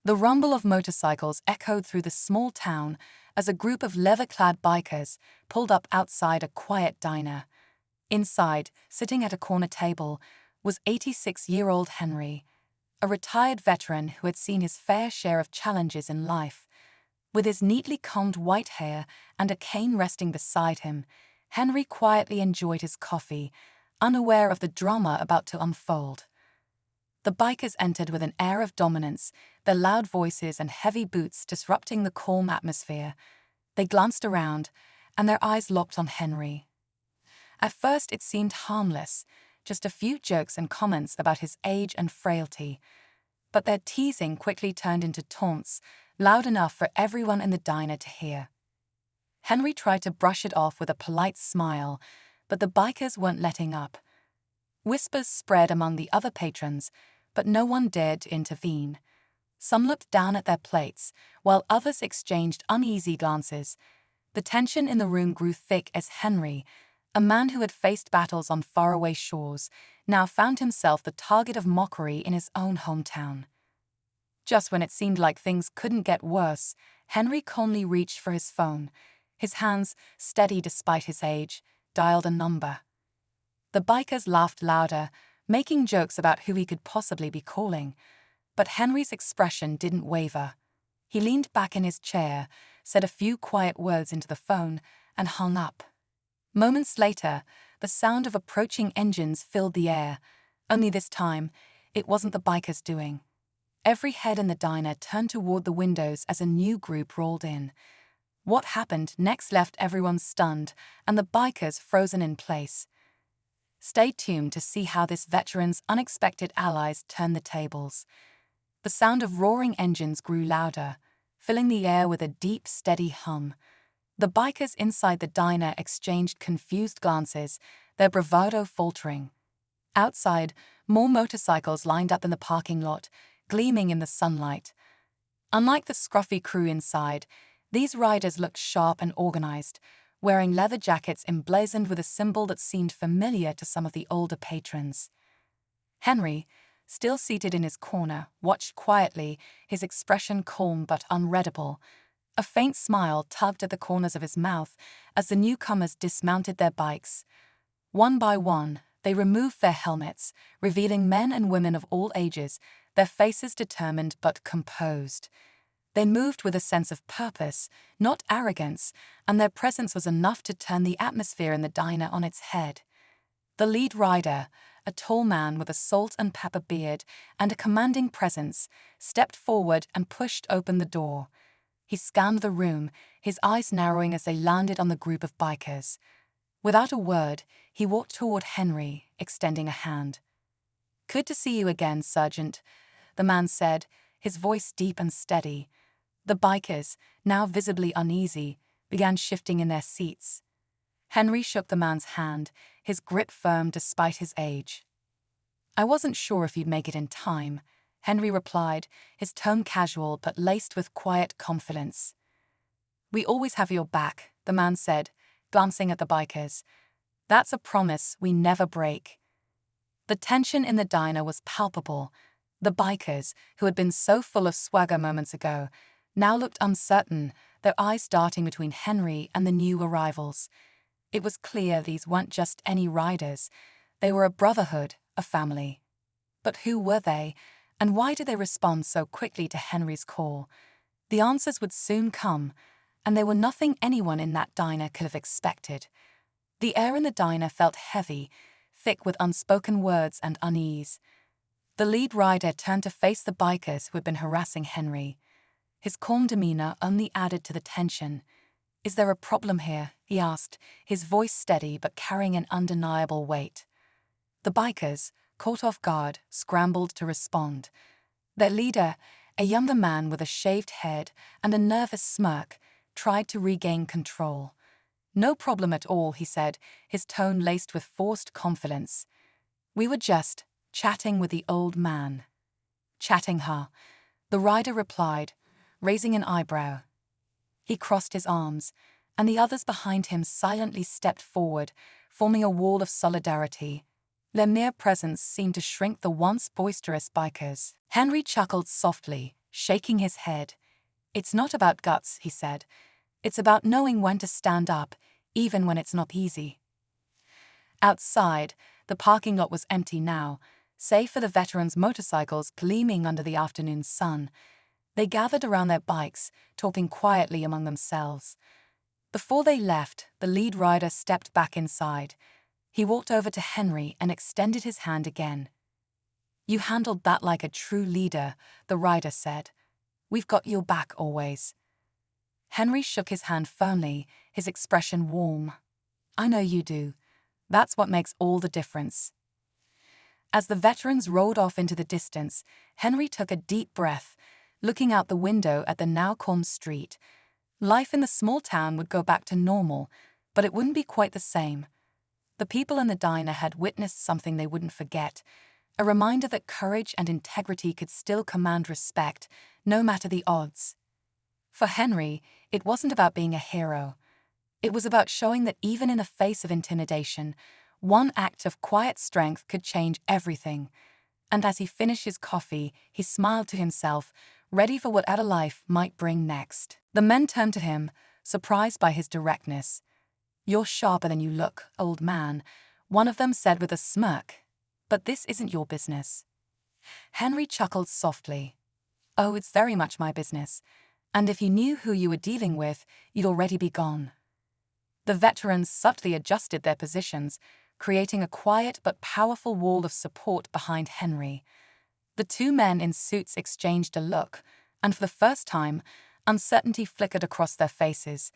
The rumble of motorcycles echoed through the small town as a group of leather-clad bikers pulled up outside a quiet diner. Inside, sitting at a corner table, was 86-year-old Henry, a retired veteran who had seen his fair share of challenges in life. With his neatly combed white hair and a cane resting beside him, Henry quietly enjoyed his coffee, unaware of the drama about to unfold. The bikers entered with an air of dominance, their loud voices and heavy boots disrupting the calm atmosphere. They glanced around, and their eyes locked on Henry. At first it seemed harmless, just a few jokes and comments about his age and frailty. But their teasing quickly turned into taunts, loud enough for everyone in the diner to hear. Henry tried to brush it off with a polite smile, but the bikers weren't letting up. Whispers spread among the other patrons, but no one dared to intervene. Some looked down at their plates, while others exchanged uneasy glances. The tension in the room grew thick as Henry, a man who had faced battles on faraway shores, now found himself the target of mockery in his own hometown. Just when it seemed like things couldn't get worse, Henry calmly reached for his phone. His hands, steady despite his age, dialed a number. The bikers laughed louder, making jokes about who he could possibly be calling. But Henry's expression didn't waver. He leaned back in his chair, said a few quiet words into the phone, and hung up. Moments later, the sound of approaching engines filled the air. Only this time, it wasn't the bikers' doing. Every head in the diner turned toward the windows as a new group rolled in. What happened next left everyone stunned, and the bikers frozen in place. Stay tuned to see how this veteran's unexpected allies turned the tables. The sound of roaring engines grew louder, filling the air with a deep, steady hum. The bikers inside the diner exchanged confused glances, their bravado faltering. Outside, more motorcycles lined up in the parking lot, gleaming in the sunlight. Unlike the scruffy crew inside, these riders looked sharp and organized, wearing leather jackets emblazoned with a symbol that seemed familiar to some of the older patrons. Henry, still seated in his corner, watched quietly, his expression calm but unreadable. A faint smile tugged at the corners of his mouth as the newcomers dismounted their bikes. One by one, they removed their helmets, revealing men and women of all ages, their faces determined but composed. They moved with a sense of purpose, not arrogance, and their presence was enough to turn the atmosphere in the diner on its head. The lead rider, a tall man with a salt and pepper beard and a commanding presence, stepped forward and pushed open the door. He scanned the room, his eyes narrowing as they landed on the group of bikers. Without a word, he walked toward Henry, extending a hand. "Good to see you again, Sergeant," the man said, his voice deep and steady. The bikers, now visibly uneasy, began shifting in their seats. Henry shook the man's hand, his grip firm despite his age. "I wasn't sure if you'd make it in time," Henry replied, his tone casual but laced with quiet confidence. "We always have your back," the man said, glancing at the bikers. "That's a promise we never break." The tension in the diner was palpable. The bikers, who had been so full of swagger moments ago, now looked uncertain, their eyes darting between Henry and the new arrivals. It was clear these weren't just any riders. They were a brotherhood, a family. But who were they, and why did they respond so quickly to Henry's call? The answers would soon come, and they were nothing anyone in that diner could have expected. The air in the diner felt heavy, thick with unspoken words and unease. The lead rider turned to face the bikers who had been harassing Henry. His calm demeanor only added to the tension. "Is there a problem here?" he asked, his voice steady but carrying an undeniable weight. The bikers, caught off guard, scrambled to respond. Their leader, a younger man with a shaved head and a nervous smirk, tried to regain control. "No problem at all," he said, his tone laced with forced confidence. "We were just chatting with the old man." "Chatting, huh?" the rider replied, raising an eyebrow. He crossed his arms, and the others behind him silently stepped forward, forming a wall of solidarity. Their mere presence seemed to shrink the once boisterous bikers. Henry chuckled softly, shaking his head. "It's not about guts," he said. "It's about knowing when to stand up, even when it's not easy." Outside, the parking lot was empty now, save for the veterans' motorcycles gleaming under the afternoon sun. They gathered around their bikes, talking quietly among themselves. Before they left, the lead rider stepped back inside. He walked over to Henry and extended his hand again. "You handled that like a true leader," the rider said. "We've got your back always." Henry shook his hand firmly, his expression warm. "I know you do. That's what makes all the difference." As the veterans rolled off into the distance, Henry took a deep breath, looking out the window at the now calm street. Life in the small town would go back to normal, but it wouldn't be quite the same. The people in the diner had witnessed something they wouldn't forget, a reminder that courage and integrity could still command respect, no matter the odds. For Henry, it wasn't about being a hero. It was about showing that even in the face of intimidation, one act of quiet strength could change everything. And as he finished his coffee, he smiled to himself, ready for whatever life might bring next. The men turned to him, surprised by his directness. "You're sharper than you look, old man," one of them said with a smirk. "But this isn't your business." Henry chuckled softly. "Oh, it's very much my business. And if you knew who you were dealing with, you'd already be gone." The veterans subtly adjusted their positions, creating a quiet but powerful wall of support behind Henry. The two men in suits exchanged a look, and for the first time, uncertainty flickered across their faces.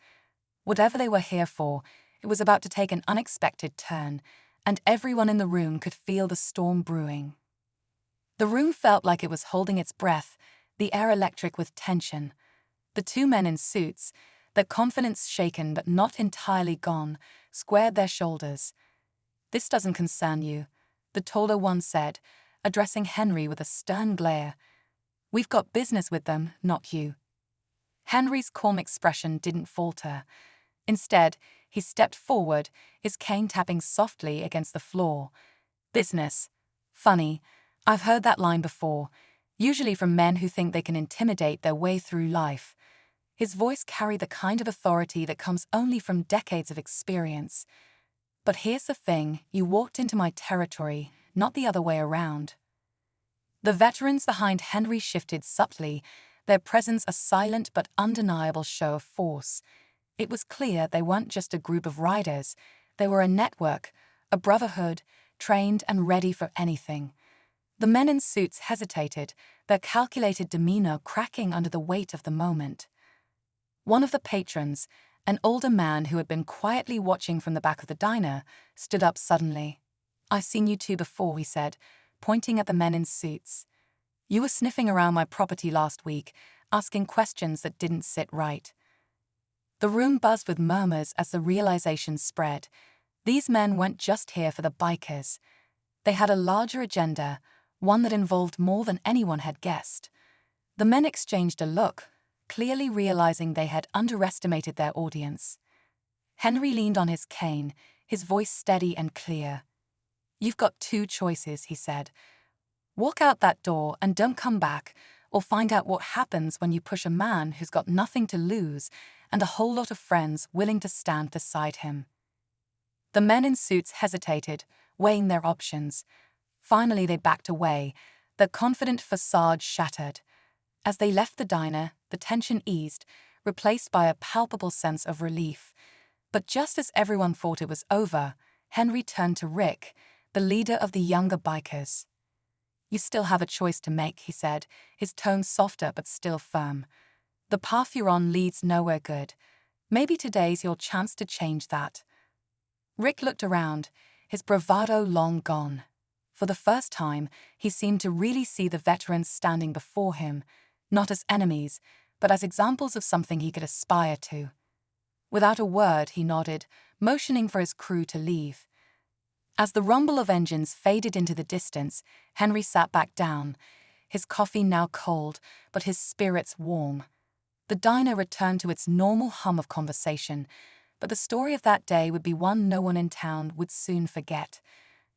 Whatever they were here for, it was about to take an unexpected turn, and everyone in the room could feel the storm brewing. The room felt like it was holding its breath, the air electric with tension. The two men in suits, their confidence shaken but not entirely gone, squared their shoulders. "This doesn't concern you," the taller one said, addressing Henry with a stern glare. "We've got business with them, not you." Henry's calm expression didn't falter. Instead, he stepped forward, his cane tapping softly against the floor. "Business. Funny. I've heard that line before, usually from men who think they can intimidate their way through life." His voice carried the kind of authority that comes only from decades of experience. "But here's the thing, you walked into my territory, not the other way around." The veterans behind Henry shifted subtly, their presence a silent but undeniable show of force. It was clear they weren't just a group of riders, they were a network, a brotherhood, trained and ready for anything. The men in suits hesitated, their calculated demeanor cracking under the weight of the moment. One of the patrons, an older man who had been quietly watching from the back of the diner, stood up suddenly. "I've seen you two before," he said, pointing at the men in suits. "You were sniffing around my property last week, asking questions that didn't sit right." The room buzzed with murmurs as the realization spread. These men weren't just here for the bikers. They had a larger agenda, one that involved more than anyone had guessed. The men exchanged a look, clearly realizing they had underestimated their audience. Henry leaned on his cane, his voice steady and clear. "You've got two choices," he said. "Walk out that door and don't come back, or find out what happens when you push a man who's got nothing to lose and a whole lot of friends willing to stand beside him." The men in suits hesitated, weighing their options. Finally they backed away, their confident facade shattered. As they left the diner, the tension eased, replaced by a palpable sense of relief. But just as everyone thought it was over, Henry turned to Rick, the leader of the younger bikers. "You still have a choice to make," he said, his tone softer but still firm. "The path you're on leads nowhere good. Maybe today's your chance to change that." Rick looked around, his bravado long gone. For the first time, he seemed to really see the veterans standing before him, not as enemies, but as examples of something he could aspire to. Without a word, he nodded, motioning for his crew to leave. As the rumble of engines faded into the distance, Henry sat back down, his coffee now cold, but his spirits warm. The diner returned to its normal hum of conversation, but the story of that day would be one no one in town would soon forget.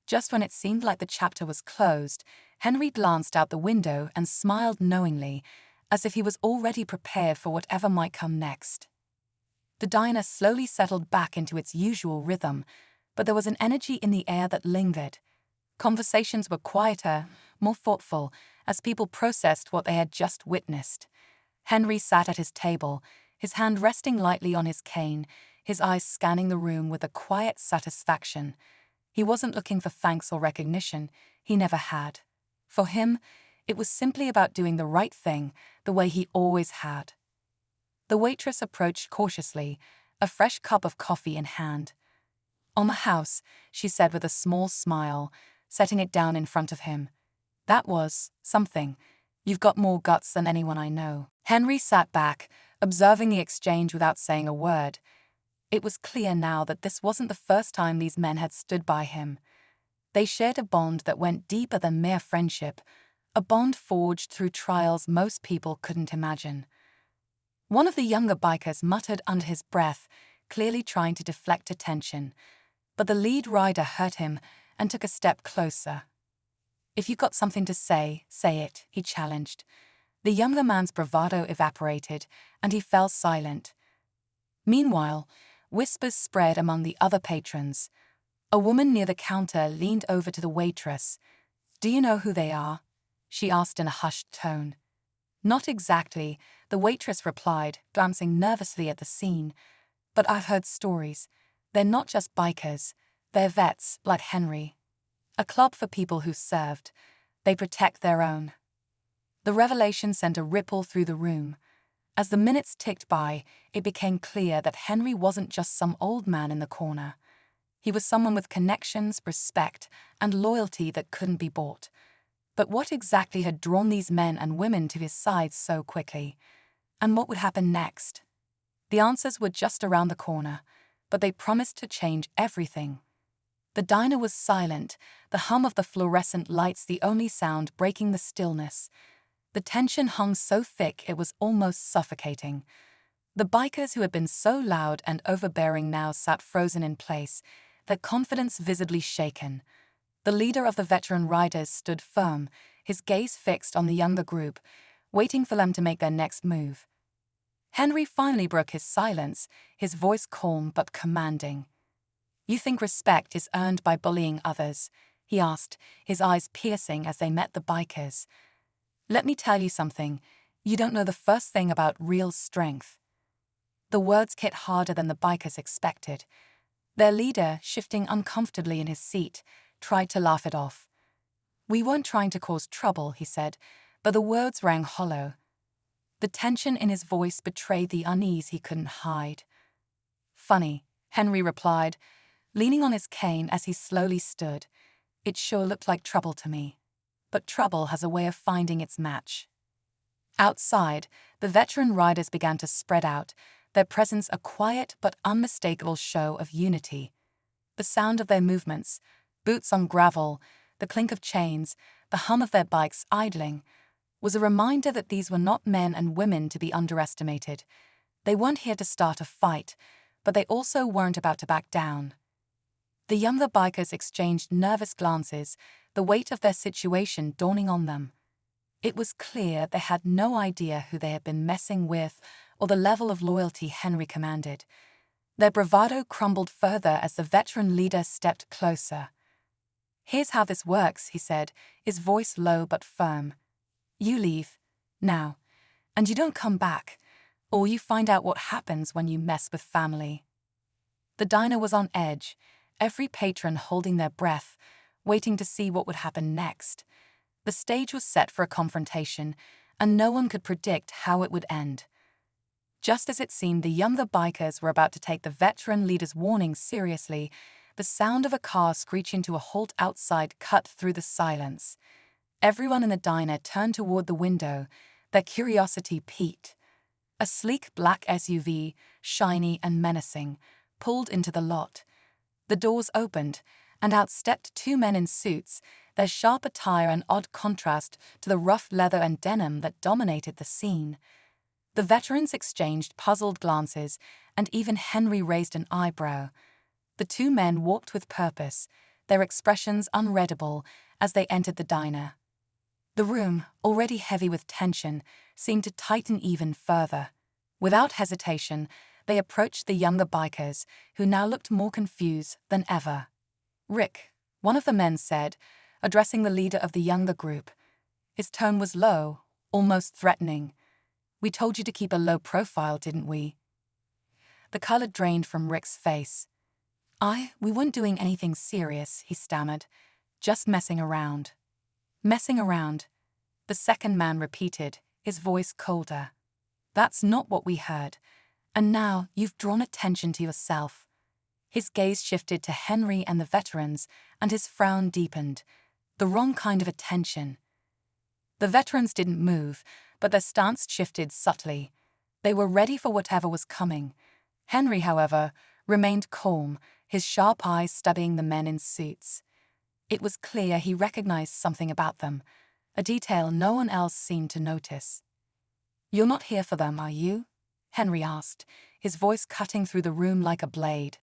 Just when it seemed like the chapter was closed, Henry glanced out the window and smiled knowingly, as if he was already prepared for whatever might come next. The diner slowly settled back into its usual rhythm, but there was an energy in the air that lingered. Conversations were quieter, more thoughtful, as people processed what they had just witnessed. Henry sat at his table, his hand resting lightly on his cane, his eyes scanning the room with a quiet satisfaction. He wasn't looking for thanks or recognition. He never had. For him, it was simply about doing the right thing, the way he always had. The waitress approached cautiously, a fresh cup of coffee in hand. "On the house," she said with a small smile, setting it down in front of him. "That was something. You've got more guts than anyone I know." Henry sat back, observing the exchange without saying a word. It was clear now that this wasn't the first time these men had stood by him. They shared a bond that went deeper than mere friendship, a bond forged through trials most people couldn't imagine. One of the younger bikers muttered under his breath, clearly trying to deflect attention, but the lead rider heard him and took a step closer. "If you've got something to say it," he challenged. The younger man's bravado evaporated, and he fell silent. Meanwhile, whispers spread among the other patrons. A woman near the counter leaned over to the waitress. "Do you know who they are?" she asked in a hushed tone. "Not exactly," the waitress replied, glancing nervously at the scene. "But I've heard stories. They're not just bikers. They're vets, like Henry. A club for people who served. They protect their own." The revelation sent a ripple through the room. As the minutes ticked by, it became clear that Henry wasn't just some old man in the corner. He was someone with connections, respect, and loyalty that couldn't be bought. But what exactly had drawn these men and women to his side so quickly? And what would happen next? The answers were just around the corner, but they promised to change everything. The diner was silent, the hum of the fluorescent lights the only sound breaking the stillness. The tension hung so thick it was almost suffocating. The bikers who had been so loud and overbearing now sat frozen in place, their confidence visibly shaken. The leader of the veteran riders stood firm, his gaze fixed on the younger group, waiting for them to make their next move. Henry finally broke his silence, his voice calm but commanding. "You think respect is earned by bullying others?" he asked, his eyes piercing as they met the bikers. "Let me tell you something. You don't know the first thing about real strength." The words hit harder than the bikers expected. Their leader, shifting uncomfortably in his seat, tried to laugh it off. "We weren't trying to cause trouble," he said, but the words rang hollow. The tension in his voice betrayed the unease he couldn't hide. "Funny," Henry replied, leaning on his cane as he slowly stood. "It sure looked like trouble to me. But trouble has a way of finding its match." Outside, the veteran riders began to spread out, their presence a quiet but unmistakable show of unity. The sound of their movements, boots on gravel, the clink of chains, the hum of their bikes idling, was a reminder that these were not men and women to be underestimated. They weren't here to start a fight, but they also weren't about to back down. The younger bikers exchanged nervous glances, the weight of their situation dawning on them. It was clear they had no idea who they had been messing with or the level of loyalty Henry commanded. Their bravado crumbled further as the veteran leader stepped closer. "Here's how this works," he said, his voice low but firm. "You leave, now, and you don't come back, or you find out what happens when you mess with family." The diner was on edge, every patron holding their breath, waiting to see what would happen next. The stage was set for a confrontation, and no one could predict how it would end. Just as it seemed the younger bikers were about to take the veteran leader's warning seriously, the sound of a car screeching to a halt outside cut through the silence. Everyone in the diner turned toward the window, their curiosity piqued. A sleek black SUV, shiny and menacing, pulled into the lot. The doors opened, and out stepped two men in suits, their sharp attire an odd contrast to the rough leather and denim that dominated the scene. The veterans exchanged puzzled glances, and even Henry raised an eyebrow. The two men walked with purpose, their expressions unreadable as they entered the diner. The room, already heavy with tension, seemed to tighten even further. Without hesitation, they approached the younger bikers, who now looked more confused than ever. "Rick," one of the men said, addressing the leader of the younger group. His tone was low, almost threatening. "We told you to keep a low profile, didn't we?" The color drained from Rick's face. We weren't doing anything serious," he stammered. "Just messing around." "Messing around," the second man repeated, his voice colder. "That's not what we heard. And now you've drawn attention to yourself." His gaze shifted to Henry and the veterans, and his frown deepened. The wrong kind of attention. The veterans didn't move, but their stance shifted subtly. They were ready for whatever was coming. Henry, however, remained calm, his sharp eyes studying the men in suits. It was clear he recognized something about them, a detail no one else seemed to notice. "You're not here for them, are you?" Henry asked, his voice cutting through the room like a blade.